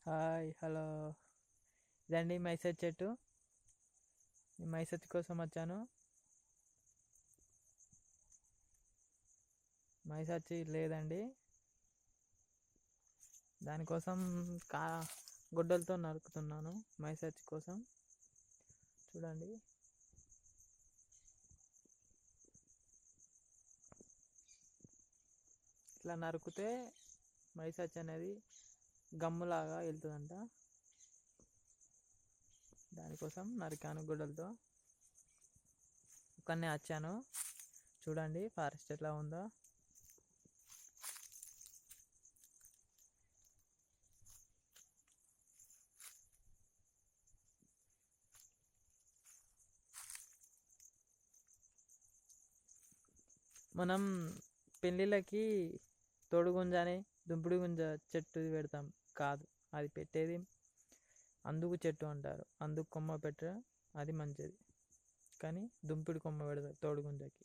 Hi hello. ఇదండి మైసత్ చెట్టు. ఈ మైసత్ కోసం వచ్చాను. మైసత్ లేదండి, దానికోసం కా గొడ్డలతో నరుకుతున్నాను మైసత్ కోసం. చూడండి, ఇట్లా నరికితే మైసత్ అనేది గమ్ములాగా వెళ్తుందంట. దానికోసం నరికాను గొడ్డలతో. ఒక్కనే వచ్చాను. చూడండి ఫారెస్ట్ ఎట్లా ఉందో. మనం పెళ్ళిళ్ళకి తోడుగుంజ అని దుంపుడు గుంజ చెట్టు పెడతాం, కాదు అది పెట్టేది అందుకు చెట్టు అంటారు. అందుకు కొమ్మ పెట్ట అది మంచిది, కానీ దుంపిడి కొమ్మ పెడతారు తోడుగుంజకి.